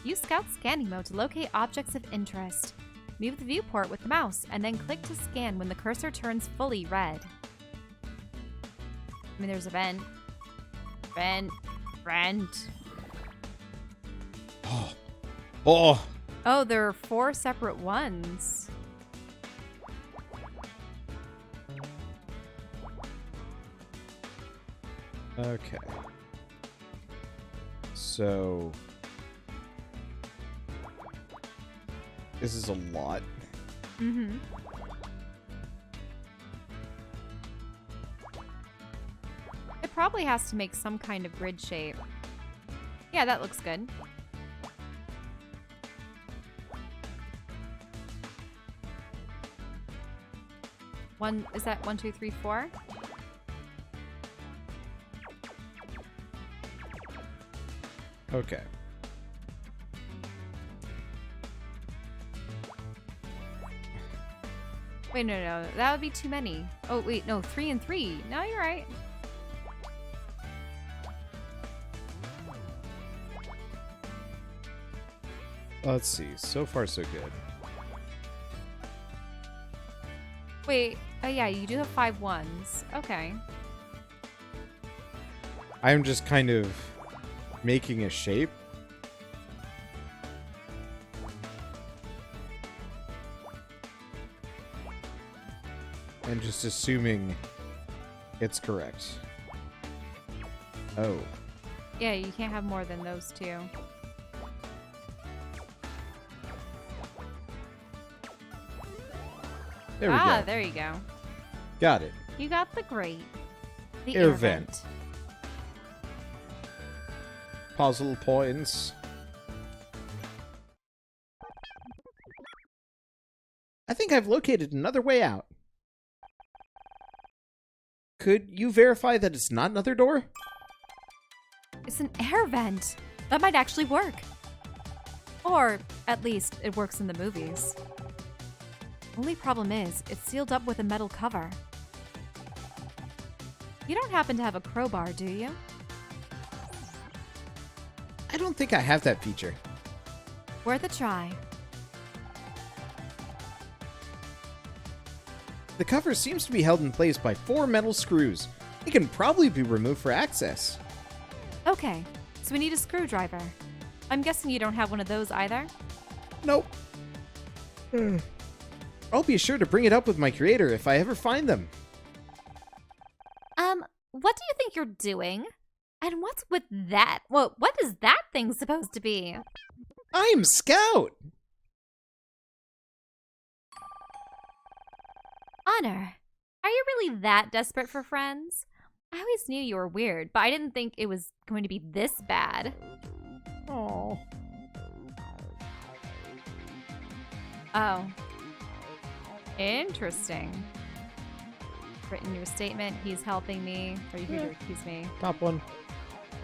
Use Scout scanning mode to locate objects of interest. Move the viewport with the mouse, and then click to scan when the cursor turns fully red. I mean, there's a vent. Vent. Oh. Oh, there are 4 separate ones. Okay. So this is a lot. Mm-hmm. It probably has to make some kind of grid shape. Yeah, that looks good. Is that 1, 2, 3, 4? Okay. Wait, no. That would be too many. Oh, wait, no. 3 and 3. No, you're right. Let's see. So far, so good. Wait. Oh, yeah, you do have 5 ones. Okay. I'm just kind of making a shape. And just assuming it's correct. Oh. Yeah, you can't have more than those 2. There we go. There you go. Got it. You got the grate. The Air air vent. vent. Puzzle points. I think I've located another way out. Could you verify that it's not another door? It's an air vent. That might actually work. Or, at least, it works in the movies. Only problem is, it's sealed up with a metal cover. You don't happen to have a crowbar, do you? I don't think I have that feature. Worth a try. The cover seems to be held in place by 4 metal screws. It can probably be removed for access. Okay, so we need a screwdriver. I'm guessing you don't have one of those either? Nope. I'll be sure to bring it up with my creator if I ever find them. What do you think you're doing? And what's with that? Well, what is that thing supposed to be? I'm Scout! Honor, are you really that desperate for friends? I always knew you were weird, but I didn't think it was going to be this bad. Oh. Oh. Interesting. Written your statement, he's helping me. Are you here to accuse me? Top one.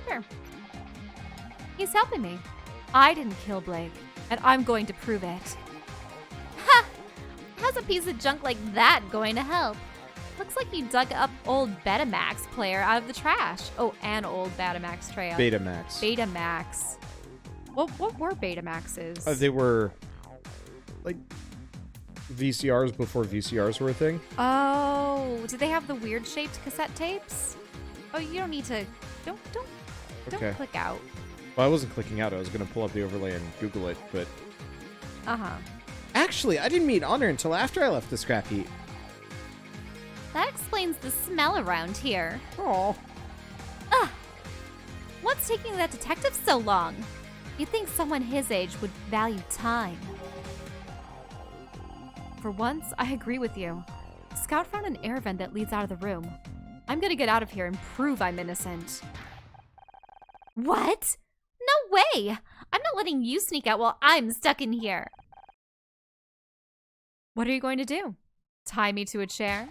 Sure. He's helping me. I didn't kill Blake, and I'm going to prove it. Ha! How's a piece of junk like that going to help? Looks like you dug up old Betamax player out of the trash. Oh, and old Betamax trail. Betamax. Betamax. What were Betamaxes? They were like VCRs before VCRs were a thing. Oh, did they have the weird shaped cassette tapes? Oh, you don't need to. Don't Okay. click out. Well, I wasn't clicking out. I was going to pull up the overlay and Google it, but... Uh-huh. Actually, I didn't meet Honor until after I left the scrap heap. That explains the smell around here. Oh. Ugh! What's taking that detective so long? You'd think someone his age would value time. For once, I agree with you. Scout found an air vent that leads out of the room. I'm gonna get out of here and prove I'm innocent. What? No way! I'm not letting you sneak out while I'm stuck in here. What are you going to do? Tie me to a chair?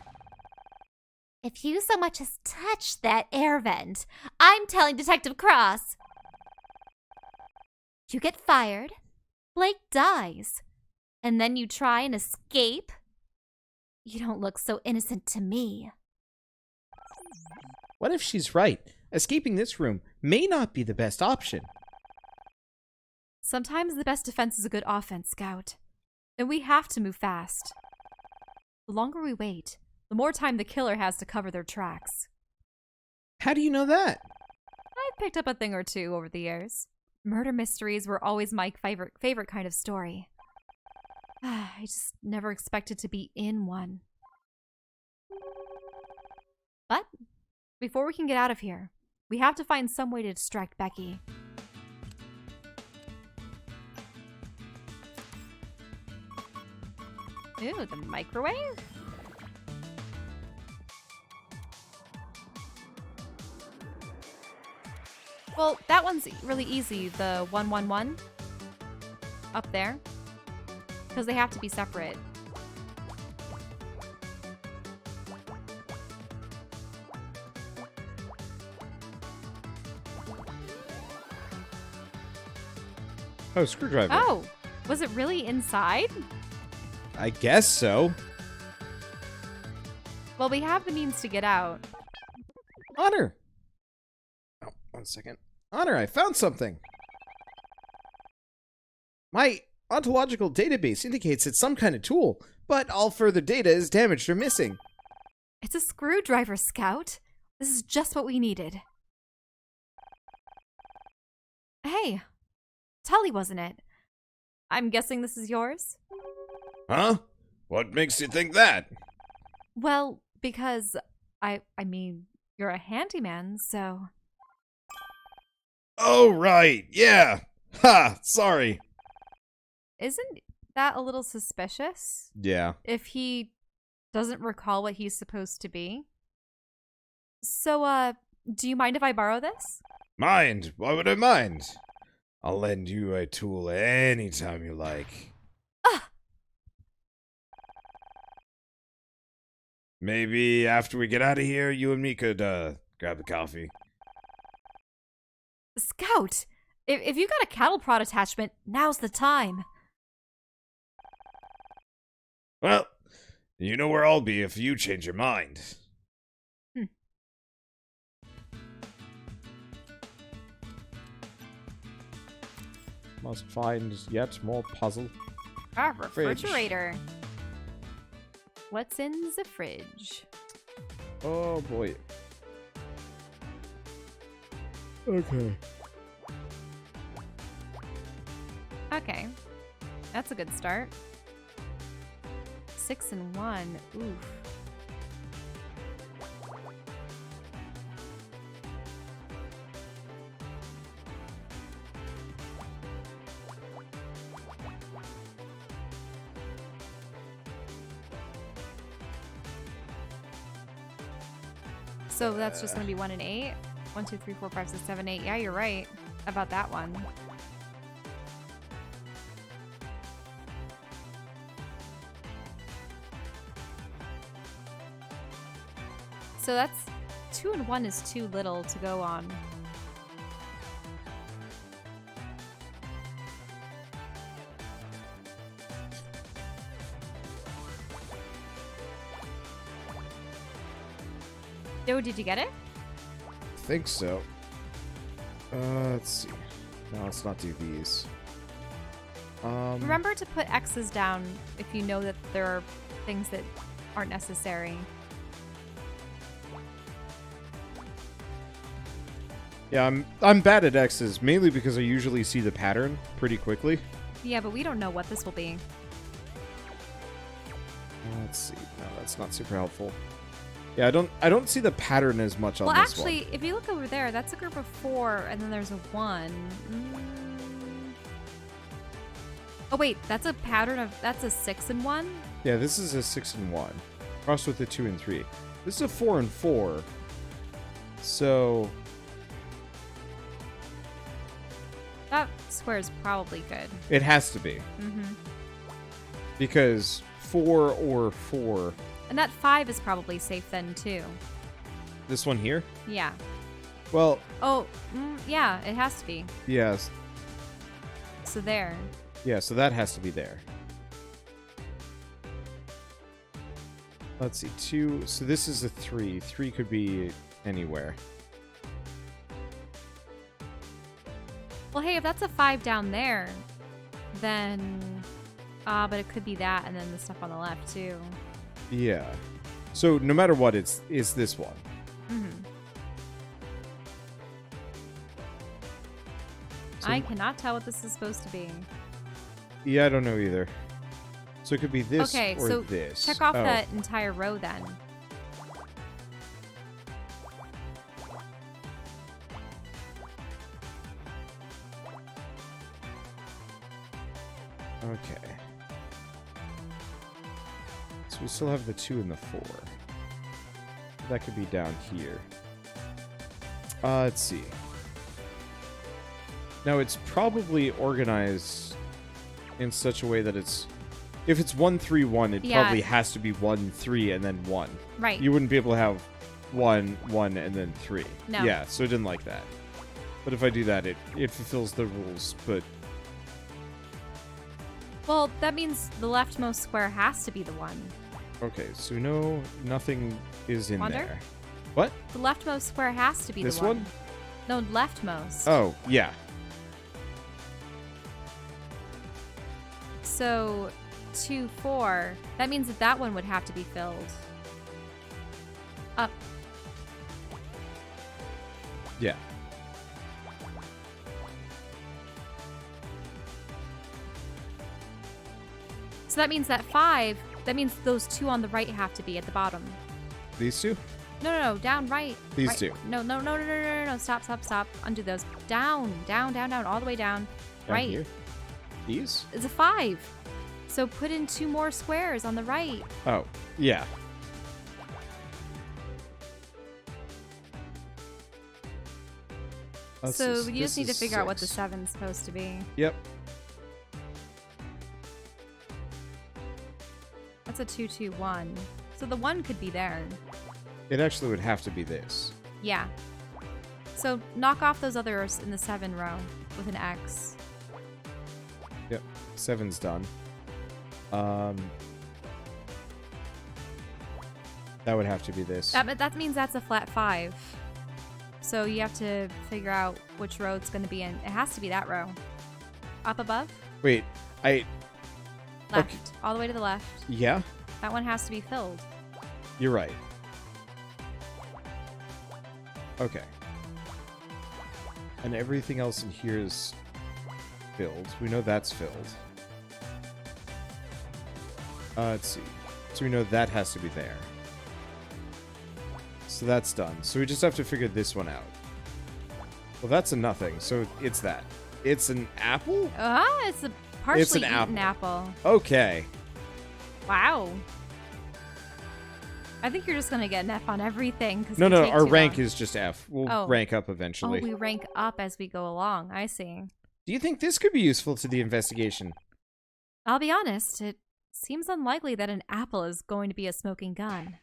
If you so much as touch that air vent, I'm telling Detective Cross. You get fired, Blake dies, and then you try and escape? You don't look so innocent to me. What if she's right? Escaping this room may not be the best option. Sometimes the best defense is a good offense, Scout. And we have to move fast. The longer we wait, the more time the killer has to cover their tracks. How do you know that? I've picked up a thing or two over the years. Murder mysteries were always my favorite kind of story. I just never expected to be in one. But before we can get out of here, we have to find some way to distract Becky. Ooh, the microwave? Well, that one's really easy, the 111 up there, because they have to be separate. Oh, screwdriver. Oh, was it really inside? I guess so. Well, we have the means to get out. Honor! Oh, 1 second. Honor, I found something! My ontological database indicates it's some kind of tool, but all further data is damaged or missing. It's a screwdriver, Scout. This is just what we needed. Hey, Tully, wasn't it? I'm guessing this is yours? Huh? What makes you think that? Well, because I mean, you're a handyman, so... Oh, right. Yeah. Ha! Sorry. Isn't that a little suspicious? Yeah. If he doesn't recall what he's supposed to be? So, do you mind if I borrow this? Mind? Why would I mind? I'll lend you a tool anytime you like. Ah! Maybe after we get out of here, you and me could, grab a coffee. Scout! If you got a cattle prod attachment, now's the time. Well, you know where I'll be if you change your mind. Must find yet more puzzle. Our refrigerator. What's in the fridge? Oh boy. Okay. Okay. That's a good start. 6 and 1. Oof. So that's just going to be 1 and 8? 1, 2, 3, 4, 5, 6, 7, 8. Yeah, you're right about that one. So that's 2 and 1 is too little to go on. Joe, did you get it? I think so. Let's see. No, let's not do these. Remember to put X's down if you know that there are things that aren't necessary. Yeah, I'm bad at X's, mainly because I usually see the pattern pretty quickly. Yeah, but we don't know what this will be. Let's see. No, that's not super helpful. Yeah, I don't see the pattern as much on Well, this one. actually, if you look over there, that's a group of 4, and then there's a 1. Oh wait, that's a pattern of that's a 6 and 1. Yeah, this is a 6 and 1, crossed with a 2 and 3. This is a 4 and 4. So That square is probably good. it has to be. Because 4 or 4. And that 5 is probably safe then too. This one here? Yeah. Well, Oh, yeah, it has to be. yes. So there. Yeah, so that has to be there. Let's see, 2. So this is a 3. 3 could be anywhere. Well, hey, if that's a 5 down there, then... but it could be that and then the stuff on the left, too. Yeah. So no matter what, it's this one. Mm-hmm. So, I cannot tell what this is supposed to be. Yeah, I don't know either. So it could be this Okay, or so this. check off Oh. that entire row then. Okay. So we still have the 2 and the 4. That could be down here. Let's see. Now it's probably organized in such a way that it's... If it's 1, 3, 1, it Yeah. probably has to be 1, 3, and then 1. Right. You wouldn't be able to have 1, 1, and then 3. No. Yeah, so it didn't like that. But if I do that, it fulfills the rules, but... Well, that means the leftmost square has to be the 1. Okay, so no, nothing is in Wonder? there. What? The leftmost square has to be This the 1. one? No, leftmost. Oh, yeah. So, 2, 4. That means that one would have to be filled. Up. Yeah. So that means that 5, that means those 2 on the right have to be at the bottom. These two? No, down right. These right. two. No, stop. Undo those. Down, all the way down. Down Right. here? These? It's a 5. So put in 2 more squares on the right. Oh, yeah. So you just need to is figure out what the 6. 7's supposed to be. Yep. That's a 2, 2, 1. So the 1 could be there. It actually would have to be this. Yeah. So knock off those others in the 7 row with an X. Yep. 7's done. That would have to be this. That means that's a flat 5. So you have to figure out which row it's going to be in. It has to be that row. Up above? Wait, Left. Okay. All the way to the left. Yeah? That one has to be filled. You're right. Okay. And everything else in here is filled. We know that's filled. Let's see. So we know that has to be there. So that's done. So we just have to figure this one out. Well, that's a nothing. So it's that. It's an apple? It's a partially an eaten apple. Okay. Wow. I think you're just going to get an F on everything. No, our rank is just F. We'll rank up Oh, eventually. we rank up as we go along. I see. Do you think this could be useful to the investigation? I'll be honest. It seems unlikely that an apple is going to be a smoking gun.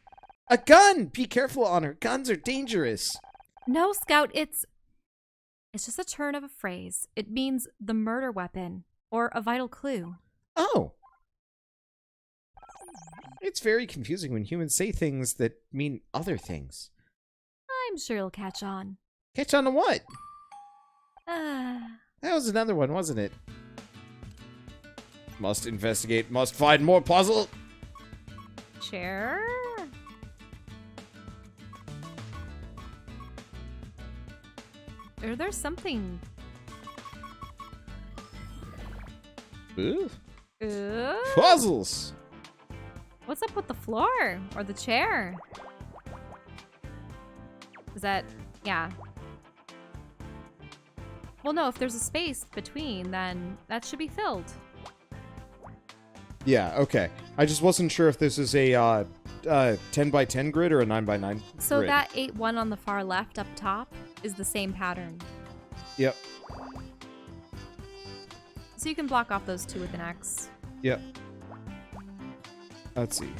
A gun! Be careful, Honor. Guns are dangerous. No, Scout. It's just a turn of a phrase. It means the murder weapon or a vital clue. Oh. It's very confusing when humans say things that mean other things. I'm sure you'll catch on. Catch on to what? Ah. That was another one, wasn't it? Must investigate, must find more puzzle. Chair? Or there's something. Ooh. Ooh. Puzzles! What's up with the floor? Or the chair? Is that... yeah. Well, no, if there's a space between, then that should be filled. Yeah, okay. I just wasn't sure if this is a 10 by 10 grid or a 9 by 9 So grid. that 8-1 on the far left up top is the same pattern. Yep. So you can block off those 2 with an X. Yep. Let's see.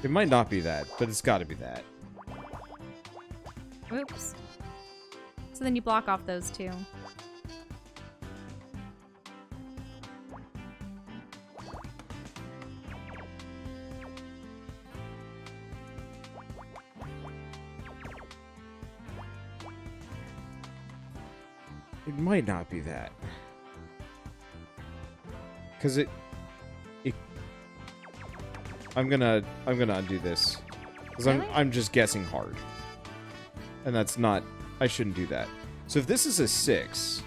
It might not be that, but it's got to be that. Oops. So then you block off those 2. It might not be that. Because it... I'm gonna undo this. Because Really? I'm just guessing hard. And that's not... I shouldn't do that. So if this is a 6...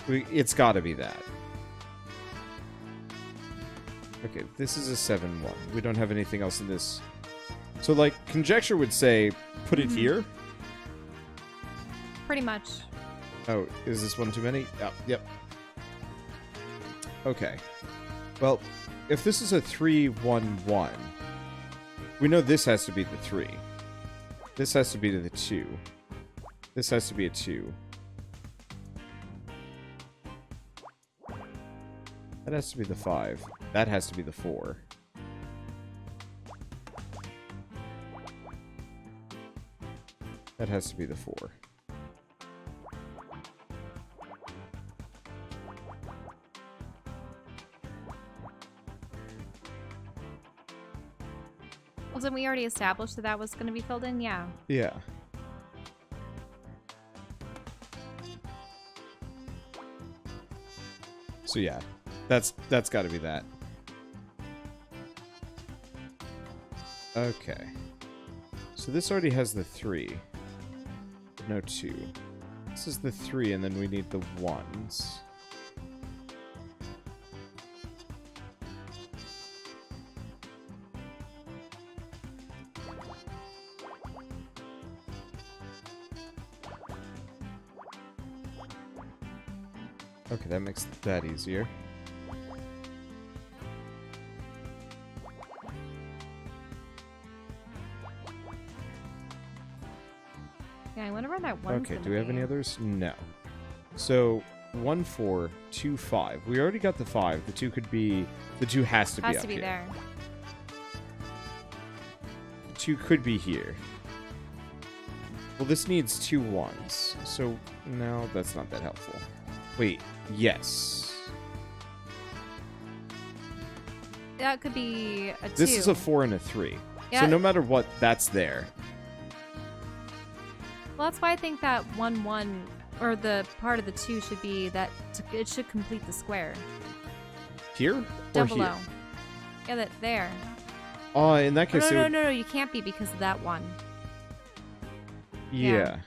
It's gotta be that. Okay, this is a 7-1. We don't have anything else in this. So, like, conjecture would say, put it here. Pretty much. Oh, is this one too many? Oh, yep. Okay. Well, if this is a 3-1-1, we know this has to be the 3. This has to be the 2. This has to be a 2. That has to be the 5. That has to be the 4. That has to be the 4. Wasn't we already established that that was going to be filled in? Yeah. Yeah. So yeah, that's got to be that. Okay. So this already has the 3. No 2. This is the 3, and then we need the 1s. Okay, that makes that easier. Yeah, I wonder where that one's Okay, gonna do we have be. any others? No. So 1, 4, 2, 5. We already got the 5. The 2 could be... The 2 has to be Has up to be here. there. The 2 could be here. Well, this needs 2 1s. So, no, that's not that helpful. Wait, yes. That could be a 2. This is a 4 and a 3. Yeah. So no matter what, that's there. Well, that's why I think that 1-1, or the part of the 2 should be that it should complete the square. Here? Or Down here? below. Yeah, that there. Oh, in that Oh, case, no, you can't be because of that one. Yeah.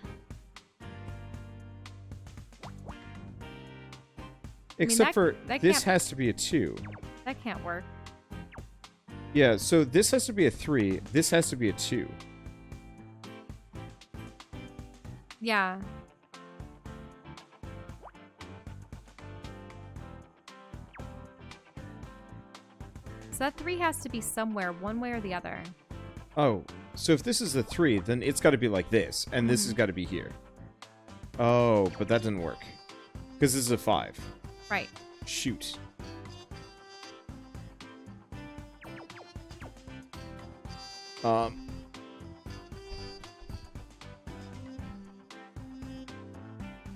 Except for that this can't- has to be a 2. That can't work. Yeah, so this has to be a 3. This has to be a 2. Yeah. So that 3 has to be somewhere, one way or the other. Oh, so if this is a 3, then it's got to be like this, and this has got to be here. Oh, but that didn't work. Because this is a 5. Right. Shoot.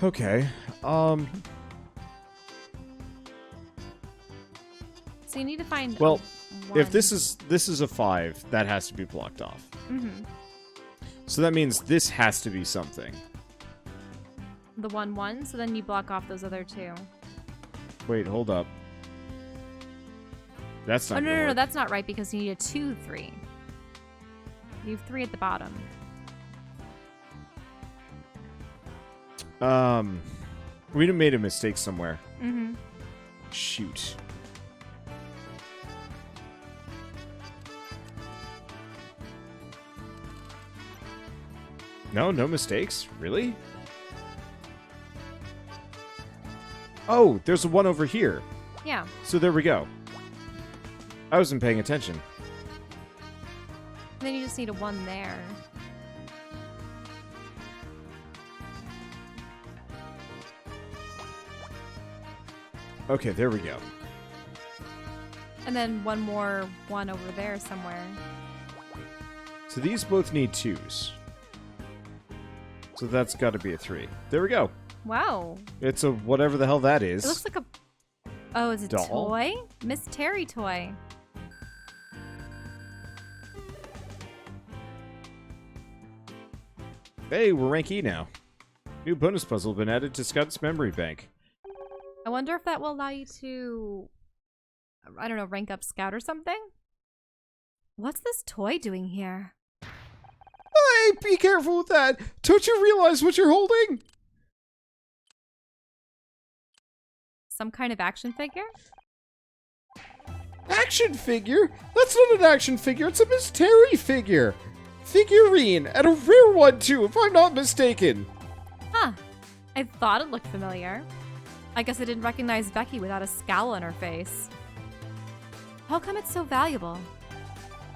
Okay. So you need to find. Well, a if 1. this is a 5, that has to be blocked off. Mm-hmm. So that means this has to be something. The 1-1, so then you block off those other 2. Wait, hold up. That's not Oh, gonna no, work. that's not right because you need a 2-3. You have 3 at the bottom. We made a mistake somewhere. Mm-hmm. Shoot. No mistakes? Really? Oh, there's a 1 over here. Yeah. So there we go. I wasn't paying attention. Then you just need a 1 there. Okay, there we go. And then one more 1 over there somewhere. So these both need 2s. So that's got to be a 3. There we go. Wow. It's a whatever the hell that is. It looks like a... Oh, is it a Doll? toy? Miss Terri toy. Hey, we're rank E now. New bonus puzzle been added to Scout's memory bank. I wonder if that will allow you to, I don't know, rank up Scout or something? What's this toy doing here? Hey, be careful with that! Don't you realize what you're holding? Some kind of action figure? Action figure? That's not an action figure, it's a Miss Terri figure! Figurine, and a rare one too, if I'm not mistaken! Huh. I thought it looked familiar. I guess I didn't recognize Becky without a scowl on her face. How come it's so valuable?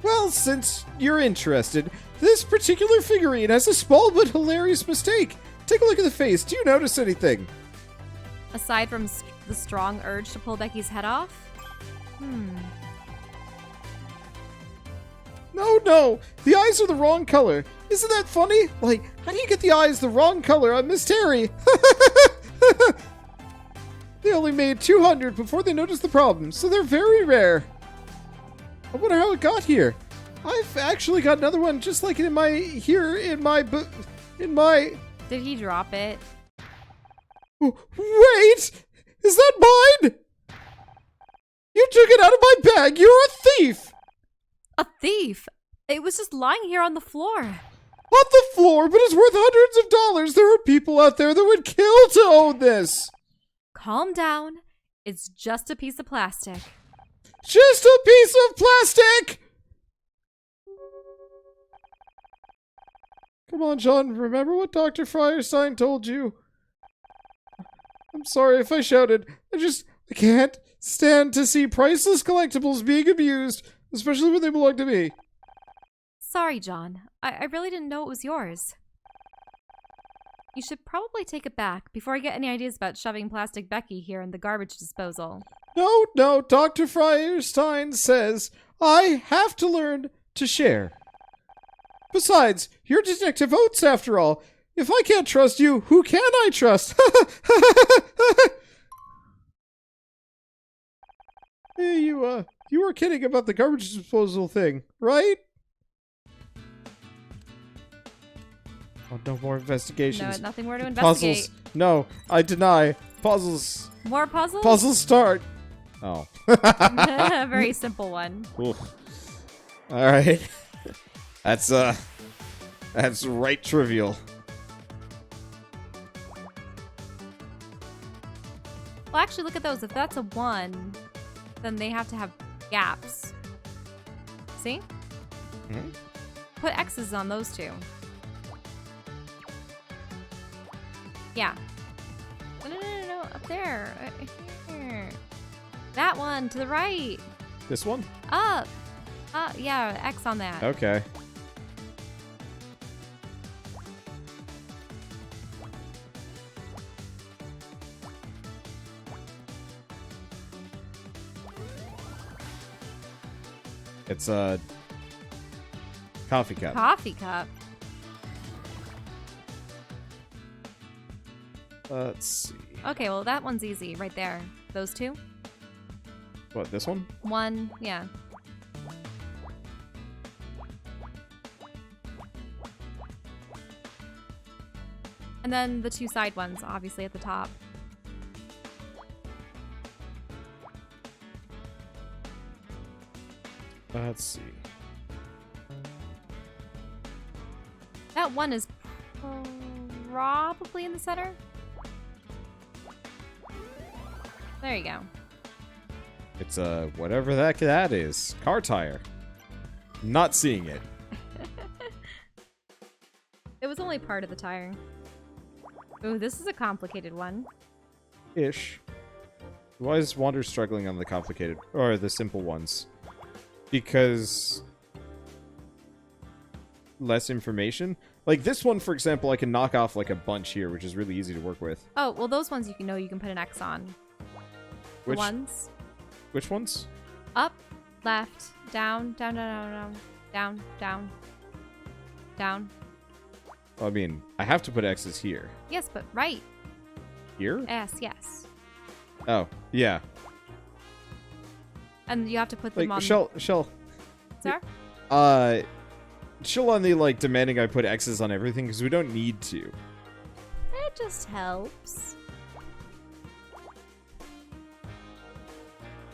Well, since you're interested, this particular figurine has a small but hilarious mistake. Take a look at the face. Do you notice anything? Aside from the strong urge to pull Becky's head off? No. The eyes are the wrong color. Isn't that funny? Like, how do you get the eyes the wrong color on Miss Terri? They only made 200 before they noticed the problem, so they're very rare. I wonder how it got here. I've actually got another one just like it in my Did he drop it? Wait! Is that mine? You took it out of my bag! You're a thief! A thief? It was just lying here on the floor. On the floor, but it's worth hundreds of dollars! There are people out there that would kill to own this! Calm down. It's just a piece of plastic. Just a piece of plastic! Come on, John, remember what Dr. Feuerstein told you? I'm sorry if I shouted. I can't stand to see priceless collectibles being abused, especially when they belong to me. Sorry, John. I really didn't know it was yours. You should probably take it back before I get any ideas about shoving Plastic Becky here in the garbage disposal. No, Dr. Feuerstein says I have to learn to share. Besides, you're Detective Oates after all. If I can't trust you, who can I trust? Hey, you were kidding about the garbage disposal thing, right? Oh, no more investigations. No, nothing more to investigate. Puzzles. No, I deny. Puzzles. More puzzles? Puzzles start. Oh. A very simple one. Cool. All right. That's right trivial. Well, actually, look at those. If that's a 1, then they have to have gaps. See? Hmm? Put X's on those two. Yeah. No. Up there. Here. That one, to the right. This one? Up. Yeah, X on that. Okay. It's a coffee cup. Coffee cup. Let's see. Okay, well, that one's easy right there. Those two? What, this one? 1, yeah. And then the 2 side ones, obviously, at the top. Let's see. That one is probably in the center. There you go. It's whatever that is. Car tire. Not seeing it. It was only part of the tire. Ooh, this is a complicated one. Ish. Why is Wander struggling on the complicated or the simple ones? Because less information? Like this one, for example, I can knock off like a bunch here, which is really easy to work with. Oh, well, those ones you can put an X on. Which Ones. Which ones? Up, left, down, down. Well, I mean, I have to put X's here. Yes, but right. Here? Yes. Oh, yeah. And you have to put them Like, on. Shell. Sir? chill on the, like, demanding I put X's on everything, because we don't need to. It just helps.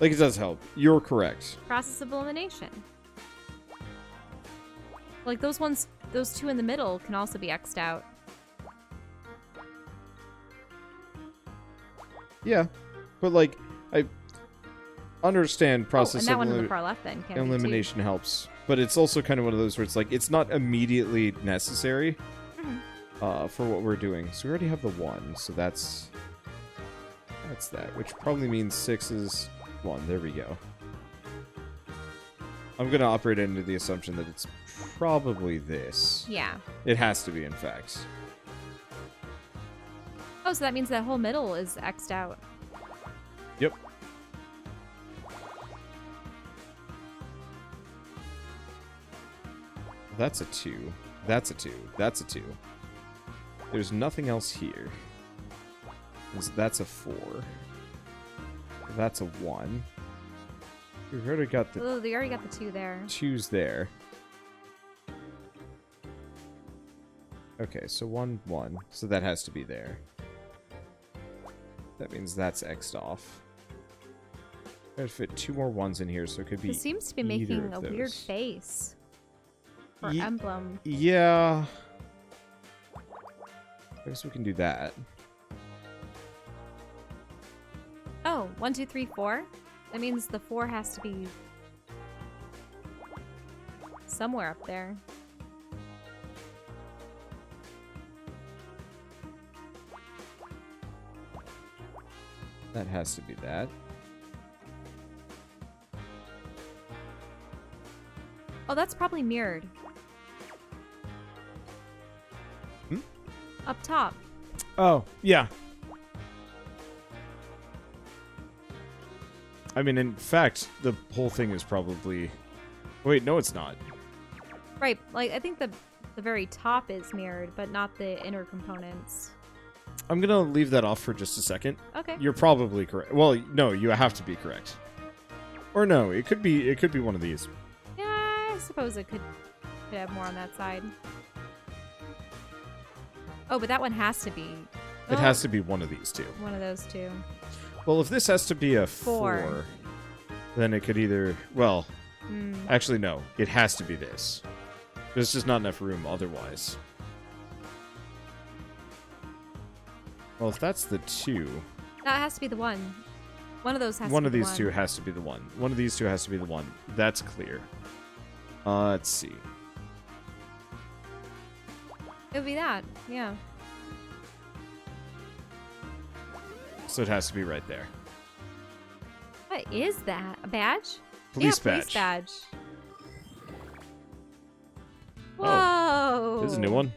Like, it does help. You're correct. Process of elimination. Like, those two in the middle can also be X'd out. Yeah. But, like, I understand process and that of one on the far left then can be too. elimination helps. But it's also kind of one of those where it's like, it's not immediately necessary for what we're doing. So we already have the 1, so that's that, which probably means 6 is 1. There we go. I'm going to operate under the assumption that it's probably this. Yeah. It has to be, in fact. Oh, so that means that whole middle is X'd out. Yep. That's a 2. That's a 2. That's a 2. There's nothing else here. That's a 4. That's a 1. We've already got the... Oh, they already got the 2 there. 2's there. Okay, so 1, 1. So that has to be there. That means that's X'd off. Gotta fit 2 more 1s in here, so it could be It seems to be either making of a weird those. face. For Ye- emblem. Yeah. I guess we can do that. Oh, 1, 2, 3, 4? That means the 4 has to be somewhere up there. That has to be that. Oh, that's probably mirrored. Hmm? Up top. Oh, yeah. I mean, in fact, the whole thing is probably... Wait, no, it's not. Right, like, I think the very top is mirrored, but not the inner components. I'm gonna leave that off for just a second. Okay. You're probably correct. Well, no, you have to be correct. Or no, it could be one of these. Yeah, I suppose it could have more on that side. Oh, but that one has to be... It has to be one of these two. One of those two. Well, if this has to be a 4, 4, then it could either... Well, Hmm. actually, no. It has to be this. There's just not enough room otherwise. Well, if that's the 2... That has to be the 1. One of those has One to of be the these two has to be the 1. One of these two has to be the 1. That's clear. Let's see. It would be that, yeah. So it has to be right there. What is that? A badge? Police yeah, badge. Police badge. Oh, Whoa! There's a new one.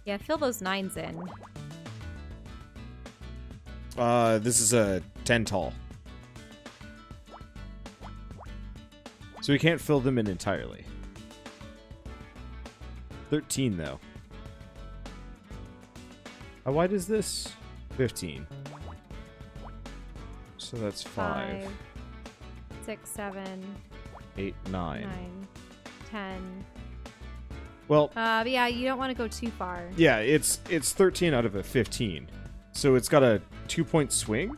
Yeah, fill those 9s in. This is a 10 tall. So we can't fill them in entirely. 13, though. How wide is this? 15. So that's 5. 6, 7, 8, 9. 9, 10. Well, But yeah, you don't want to go too far. yeah, it's 13 out of a 15. So it's got a 2-point swing?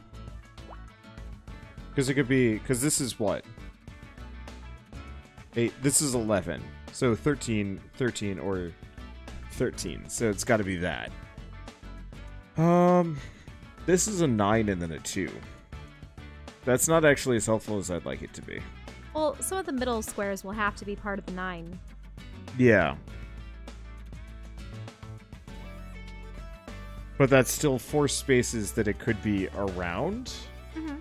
Because it could be... Because this is what? 8. This is 11. So 13, 13, or 13. So it's got to be that. This is a 9 and then a 2. That's not actually as helpful as I'd like it to be. Well, some of the middle squares will have to be part of the 9. Yeah. But that's still 4 spaces that it could be around. Mm-hmm.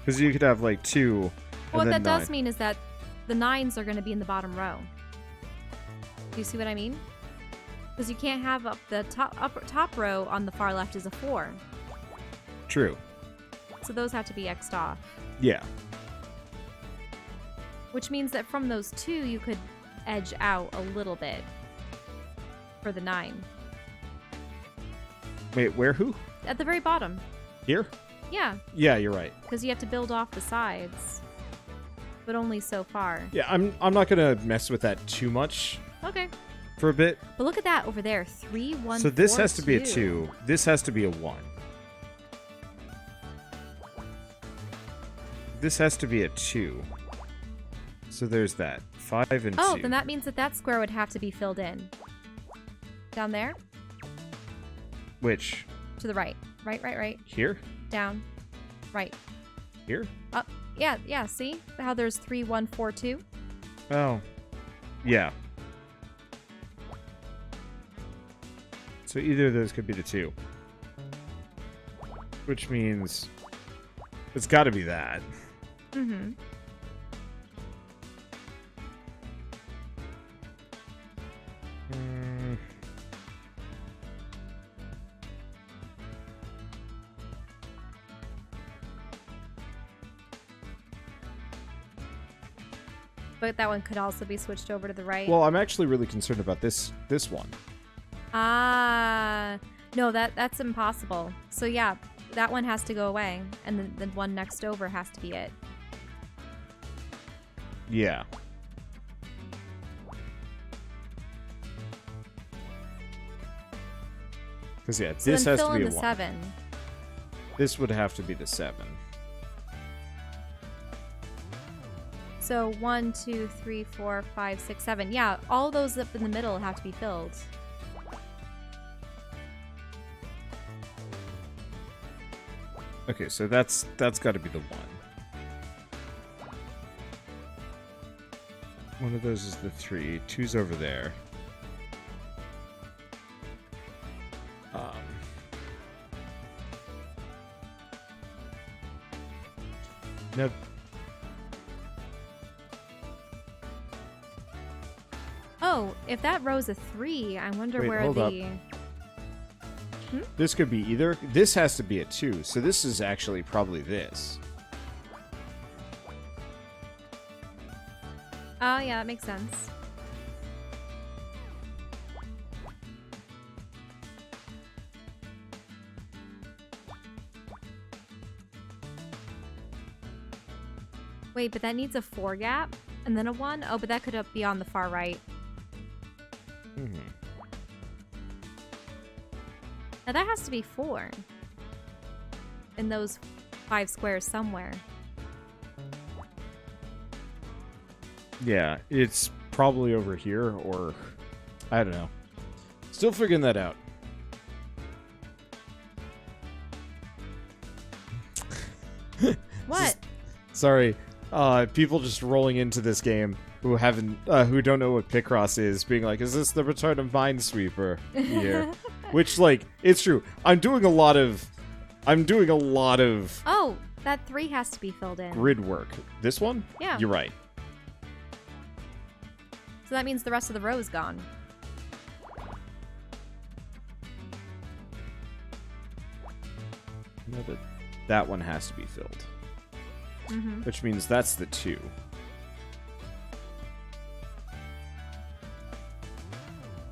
Because you could have like 2. Well, and what then that 9. does mean is that the 9s are going to be in the bottom row. Do you see what I mean? Because you can't have up the top row on the far left is a 4. True. So those have to be X'd off. Yeah. Which means that from those 2, you could edge out a little bit for the 9. Wait, where? Who? At the very bottom. Here? Yeah, Yeah, you're right. because you have to build off the sides. But only so far. Yeah, I'm not gonna mess with that too much Okay. for a bit. But look at that over there. 3, 1, So this 4, has to be a 2. 2. This has to be a 1. This has to be a 2. So there's that. 5 and 2. Oh, then that means that that square would have to be filled in. Down there? Which? To the right. Right. Here? Down. Right. Here? Up. Yeah, see? How there's 3, 1, 4, 2? Oh. Yeah. So either of those could be the 2. Which means it's got to be that. Mm-hmm. But that one could also be switched over to the right. Well, I'm actually really concerned about this one. Ah, no, that's impossible. So yeah, that one has to go away, and then the one next over has to be it. Yeah. Because yeah, So this then has fill to be in a the 1. 7. This would have to be the 7. So 1, 2, 3, 4, 5, 6, 7. Yeah, all those up in the middle have to be filled. Okay, so that's got to be the 1. One of those is the 3. 2's over there. No. Oh, if that row's a 3, I wonder Wait, where hold up. the... This could be either. This has to be a 2, so this is actually probably this. Oh, yeah, that makes sense. Wait, but that needs a 4 gap and then a 1? Oh, but that could be on the far right. Mm-hmm. Now that has to be 4. In those 5 squares somewhere. Yeah, it's probably over here, or I don't know. Still figuring that out. What? Sorry, people just rolling into this game who haven't, who don't know what Picross is, being like, "Is this the return of Minesweeper?" Here, which, like, it's true. I'm doing a lot of Oh, that 3 has to be filled in. grid work. This one? Yeah. You're right. So that means the rest of the row is gone. No, but that one has to be filled. Mm-hmm. Which means that's the 2.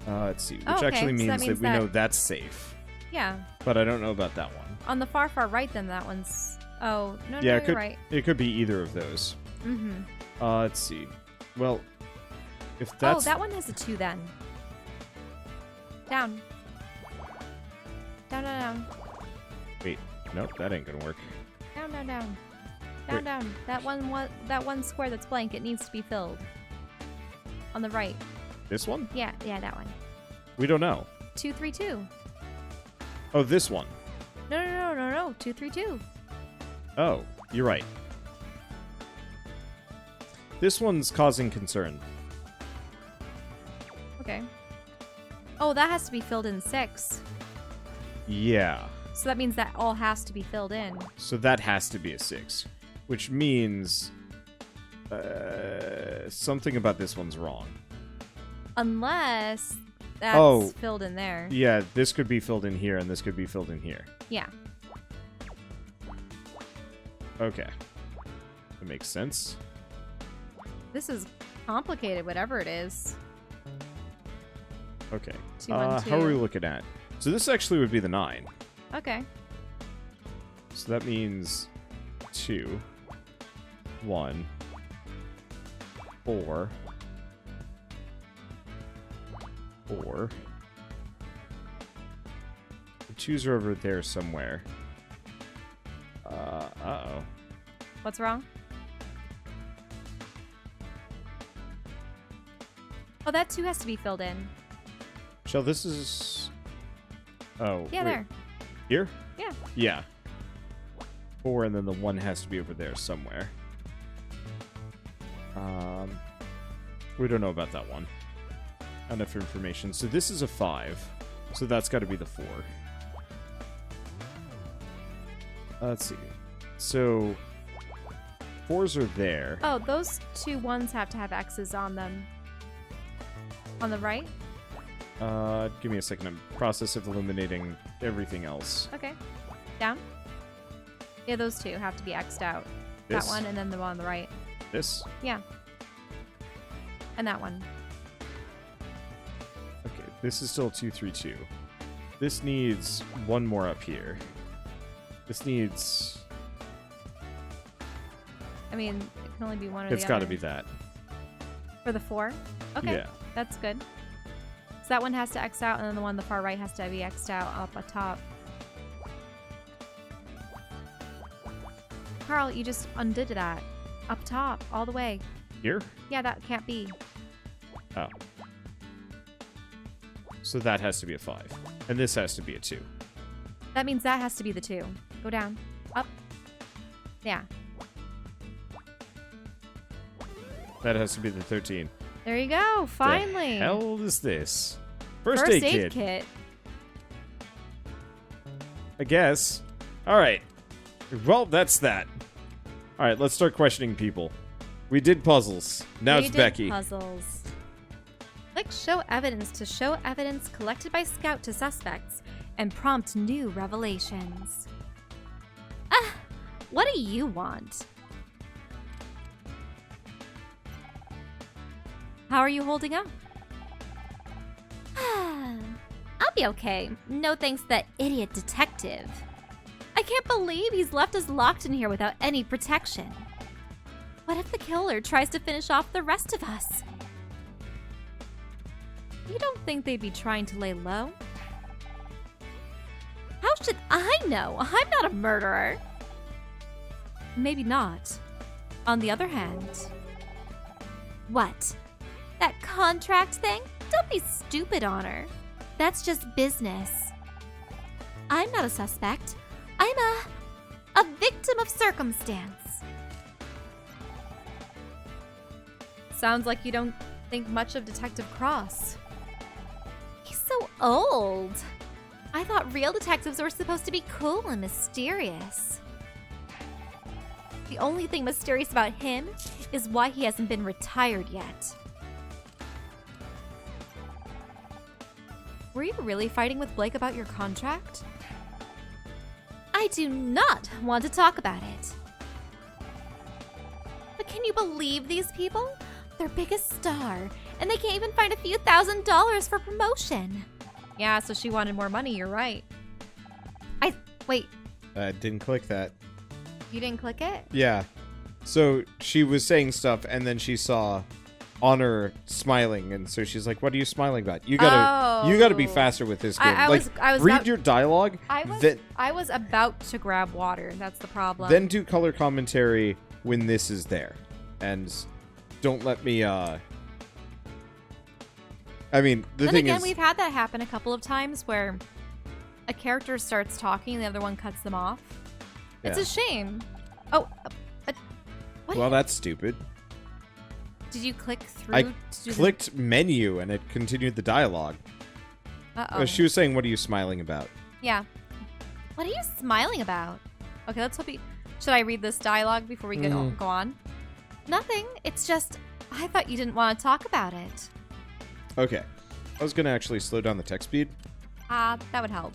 Let's see. Which Oh, okay. actually So that means means that we know that- that's safe. Yeah. But I don't know about that one. On the far right, then that one's... Oh, no, Yeah, you're right. it could be either of those. Mm-hmm. Let's see. Well, if that's... Oh, that one has a 2 then. Down. Down. Wait, nope, that ain't gonna work. Down. Wait. Down. That one square that's blank, it needs to be filled. On the right. This one? Yeah, that one. We don't know. 2, 3, 2. Oh, this one. No. 2, 3, 2. Oh, you're right. This one's causing concern. Okay. Oh, that has to be filled in 6. Yeah. So that means that all has to be filled in. So that has to be a 6. Which means... something about this one's wrong. Unless that's filled in there. Yeah, this could be filled in here, and this could be filled in here. Yeah. Okay. That makes sense. This is complicated, whatever it is. Okay. 2, 1, 2. How are we looking at? So this actually would be the 9. Okay. So that means 2, 1, 4, 4. The 2s are over there somewhere. Uh-oh. What's wrong? Oh, that 2 has to be filled in. Shell, this is... Oh, Yeah, wait. there. Here? Yeah. Yeah. 4, and then the 1 has to be over there somewhere. We don't know about that one. Not enough information. So this is a 5. So that's got to be the 4. Let's see. So 4s are there. Oh, those 2 1s have to have X's on them. On the right? Give me a second. I'm process of eliminating everything else. Okay. Down? Yeah, those 2 have to be X'd out. This? That one and then the one on the right. This? Yeah. And that one. Okay, this is still 2, 3, 2. This needs 1 more up here. This needs... I mean, it can only be one or the other. It's got to be that. For the 4? Okay. Yeah. That's good. So that one has to X out, and then the one on the far right has to be X'd out up atop. Carl, you just undid that. Up top, all the way. Here? Yeah, that can't be. Oh. So that has to be a 5. And this has to be a 2. That means that has to be the 2. Go down. Up. Yeah. That has to be the 13. There you go. Finally. The hell is this? First First aid aid kit. kit. I guess. Alright. Well, that's that. Alright, let's start questioning people. We did puzzles. Now We it's did Becky. Puzzles. Click show evidence to show evidence collected by Scout to suspects and prompt new revelations. Ah, what do you want? How are you holding up? I'll be okay. No thanks to that idiot detective. I can't believe he's left us locked in here without any protection. What if the killer tries to finish off the rest of us? You don't think they'd be trying to lay low? How should I know? I'm not a murderer. Maybe not. On the other hand... What? That contract thing? Don't be stupid, Honor. That's just business. I'm not a suspect. I'm a victim of circumstance. Sounds like you don't think much of Detective Cross. He's so old. I thought real detectives were supposed to be cool and mysterious. The only thing mysterious about him is why he hasn't been retired yet. Were you really fighting with Blake about your contract? I do not want to talk about it. But can you believe these people? Their biggest star, and they can't even find a few $1,000s for promotion. Yeah, so she wanted more money, you're right. Wait, Didn't click that. you didn't click it? Yeah. So she was saying stuff, and then she saw Honor smiling, and so she's like, "What are you smiling about? You gotta be faster with this game. I was read about- your dialogue, I was about to grab water. That's the problem. then do color commentary when this is there, and don't let me. I mean, the then thing again, is, we've had that happen a couple of times where a character starts talking and the other one cuts them off. It's Yeah. a shame. Oh, what? well, that's stupid. Did you click through? I to do clicked menu, and it continued the dialogue. Uh-oh. She was saying, "What are you smiling about?" Yeah. What are you smiling about? Okay, let's hope you... Should I read this dialogue before we go on? Nothing. It's just, I thought you didn't want to talk about it. Okay, I was gonna actually slow down the text speed. That would help.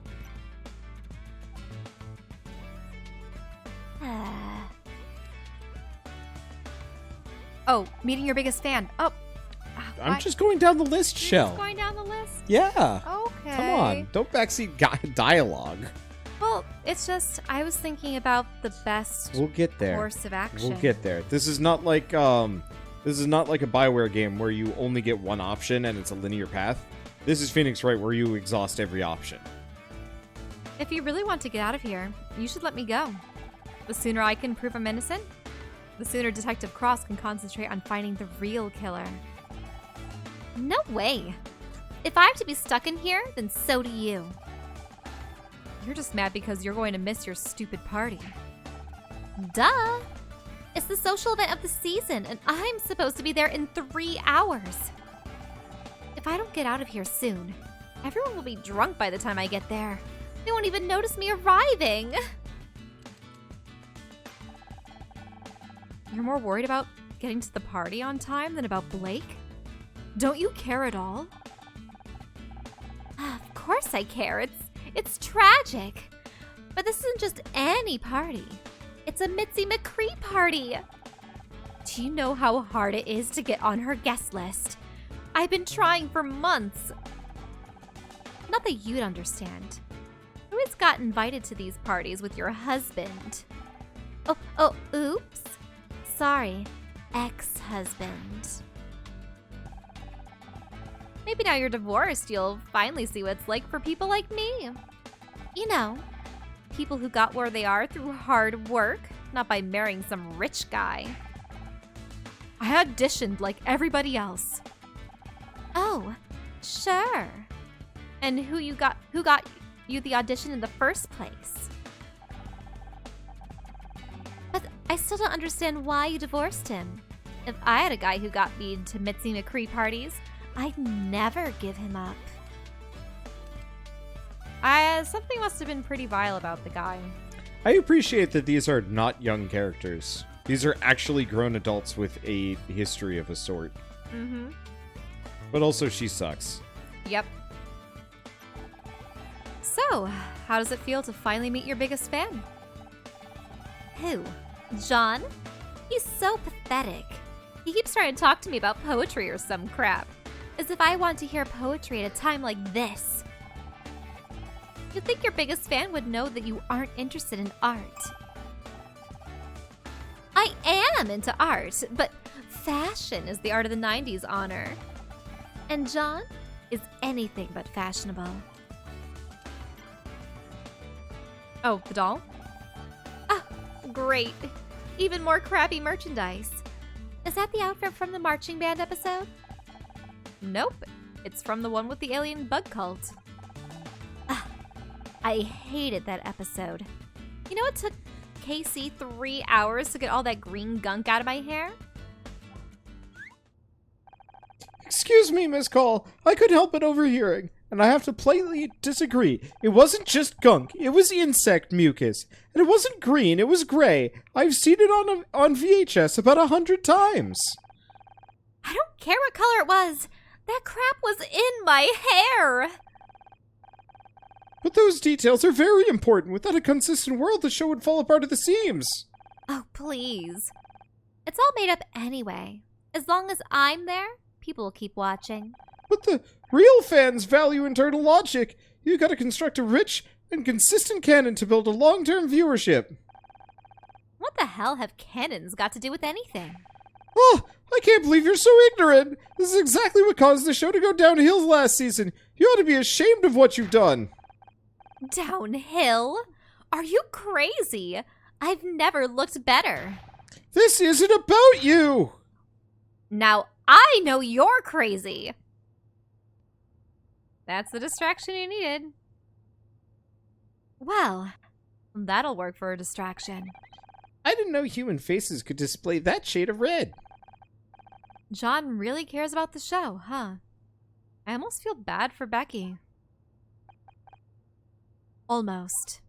Oh, meeting your biggest fan. Oh. I'm just going down the list, You're Shell. just going down the list? Yeah. okay. Come on, don't backseat dialogue. Well, it's just, I was thinking about the best We'll get there. course of action. We'll get there. This is not like a BioWare game where you only get one option and it's a linear path. This is Phoenix Wright where you exhaust every option. If you really want to get out of here, you should let me go. The sooner I can prove I'm innocent, the sooner Detective Cross can concentrate on finding the real killer. No way. If I have to be stuck in here, then so do you. You're just mad because you're going to miss your stupid party. Duh! It's the social event of the season, and I'm supposed to be there in 3 hours. If I don't get out of here soon, everyone will be drunk by the time I get there. They won't even notice me arriving. You're more worried about getting to the party on time than about Blake? Don't you care at all? Of course I care. It's tragic. But this isn't just any party. It's a Mitzi McCree party. Do you know how hard it is to get on her guest list? I've been trying for months. Not that you'd understand. Who has got invited to these parties with your husband? Oh, oops. Sorry, ex-husband. Maybe now you're divorced, you'll finally see what it's like for people like me. You know, people who got where they are through hard work, not by marrying some rich guy. I auditioned like everybody else. Oh, sure. And who got you the audition in the first place? But I still don't understand why you divorced him. If I had a guy who got me to Mitzi McCree parties, I'd never give him up. Something must have been pretty vile about the guy. I appreciate that these are not young characters. These are actually grown adults with a history of a sort. Mm-hmm. But also, she sucks. Yep. So, how does it feel to finally meet your biggest fan? Who? John? He's so pathetic. He keeps trying to talk to me about poetry or some crap. As if I want to hear poetry at a time like this. You'd think your biggest fan would know that you aren't interested in art. I am into art, but fashion is the art of the 90s honor. And John is anything but fashionable. Oh, the doll? Oh, great. Even more crappy merchandise. Is that the outfit from the marching band episode? Nope. It's from the one with the alien bug cult. I hated that episode. You know it took Casey 3 hours to get all that green gunk out of my hair? Excuse me, Miss Call. I couldn't help but overhearing, and I have to plainly disagree. It wasn't just gunk. It was insect mucus. And it wasn't green. It was gray. I've seen it on VHS about 100 times. I don't care what color it was. That crap was in my hair. But those details are very important. Without a consistent world, the show would fall apart at the seams. Oh, please. It's all made up anyway. As long as I'm there, people will keep watching. But the real fans value internal logic. You gotta construct a rich and consistent canon to build a long-term viewership. What the hell have canons got to do with anything? Oh, I can't believe you're so ignorant. This is exactly what caused the show to go downhill last season. You ought to be ashamed of what you've done. Downhill? Are you crazy? I've never looked better. This isn't about you. Now I know you're crazy. That's the distraction you needed. Well, that'll work for a distraction. I didn't know human faces could display that shade of red. John really cares about the show, huh? I almost feel bad for Becky. Almost.